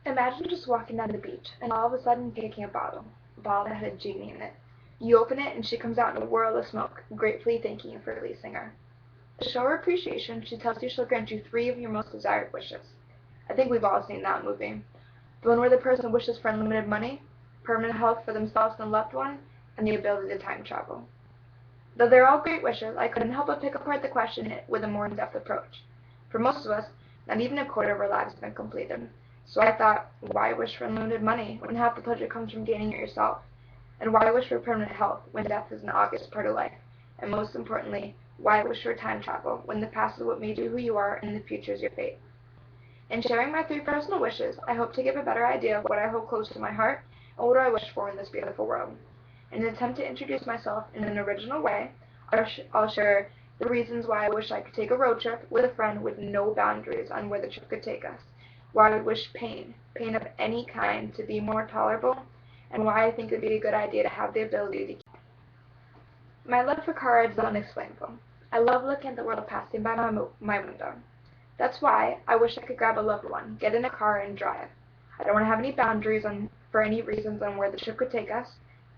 Imagine just walking down the beach and all of a sudden taking a bottle that had a genie in it. You open it and she comes out in a whirl of smoke, gratefully thanking you for releasing her. To show her appreciation, she tells you she'll grant you 3 of your most desired wishes. I think we've all seen that movie. The one where the person wishes for unlimited money, permanent health for themselves and a loved one, and the ability to time travel. Though they're all great wishes, I couldn't help but pick apart the question with a more in-depth approach. For most of us, not even a quarter of our lives have been completed. So I thought, why wish for unlimited money when half the pleasure comes from gaining it yourself? And why wish for permanent health when death is an obvious part of life? And most importantly, why wish for time travel when the past is what made you who you are and the future is your fate? In sharing my 3 personal wishes, I hope to give a better idea of what I hold close to my heart and what I wish for in this beautiful world. In an attempt to introduce myself in an original way, I'll share the reasons why I wish I could take a road trip with a friend with no boundaries on where the trip could take us, why I would wish pain of any kind, to be more tolerable, and why I think it would be a good idea to have the ability to keep. My love for car rides is unexplainable. I love looking at the world passing by my window. That's why I wish I could grab a loved one, get in a car, and drive. I don't want to have any boundaries for any reasons on where the trip could take us.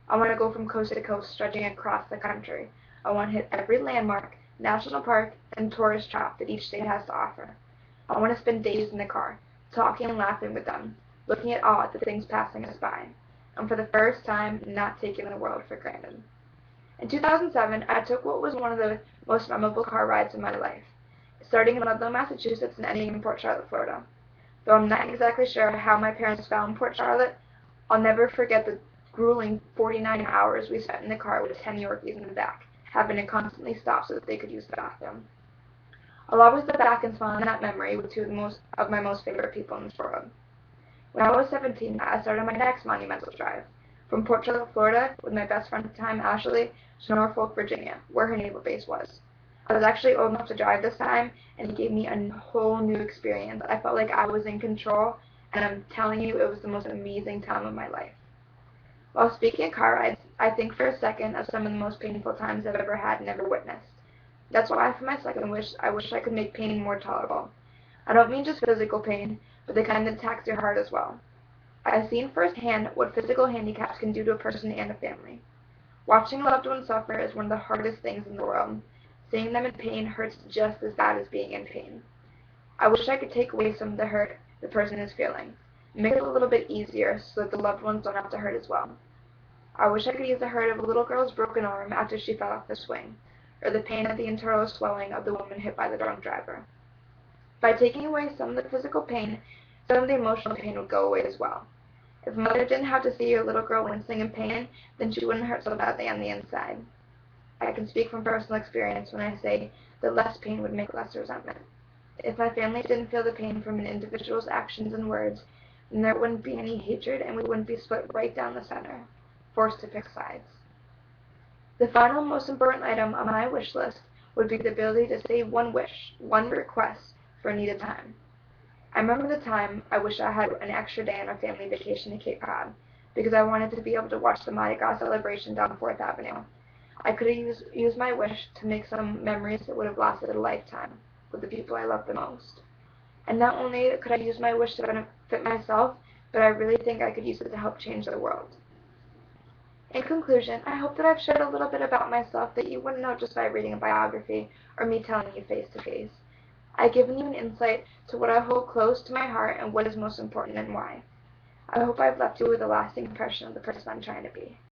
I want to go from coast to coast, stretching across the country. I want to hit every landmark, national park, and tourist trap that each state has to offer. I want to spend days in the car, talking and laughing with them, looking at awe at the things passing us by, and for the first time, not taking the world for granted. In 2007, I took what was one of the most memorable car rides in my life, starting in Ludlow, Massachusetts and ending in Port Charlotte, Florida. Though I'm not exactly sure how my parents found Port Charlotte, I'll never forget the grueling 49 hours we spent in the car with 10 Yorkies in the back, having to constantly stop so that they could use the bathroom. I'll always look back and smile on that memory with 2 of my most favorite people in this world. When I was 17, I started my next monumental drive, from Port Charlotte, Florida, with my best friend at the time, Ashley, to Norfolk, Virginia, where her naval base was. I was actually old enough to drive this time, and it gave me a whole new experience. I felt like I was in control, and I'm telling you, it was the most amazing time of my life. While speaking of car rides, I think for a second of some of the most painful times I've ever had and ever witnessed. That's why for my second wish, I wish I could make pain more tolerable. I don't mean just physical pain, but the kind that attacks your heart as well. I've seen firsthand what physical handicaps can do to a person and a family. Watching a loved one suffer is one of the hardest things in the world. Seeing them in pain hurts just as bad as being in pain. I wish I could take away some of the hurt the person is feeling, and make it a little bit easier so that the loved ones don't have to hurt as well. I wish I could ease the hurt of a little girl's broken arm after she fell off the swing, or the pain of the internal swelling of the woman hit by the drunk driver. By taking away some of the physical pain, some of the emotional pain would go away as well. If a mother didn't have to see her little girl wincing in pain, then she wouldn't hurt so badly on the inside. I can speak from personal experience when I say that less pain would make less resentment. If my family didn't feel the pain from an individual's actions and words, then there wouldn't be any hatred and we wouldn't be split right down the center, forced to pick sides. The final most important item on my wish list would be the ability to say one wish, one request, for a needed time. I remember the time I wish I had an extra day on our family vacation to Cape Cod, because I wanted to be able to watch the Mardi Gras celebration down 4th Avenue. I could have used my wish to make some memories that would have lasted a lifetime with the people I love the most. And not only could I use my wish to benefit myself, but I really think I could use it to help change the world. In conclusion, I hope that I've shared a little bit about myself that you wouldn't know just by reading a biography or me telling you face to face. I've given you an insight to what I hold close to my heart and what is most important and why. I hope I've left you with a lasting impression of the person I'm trying to be.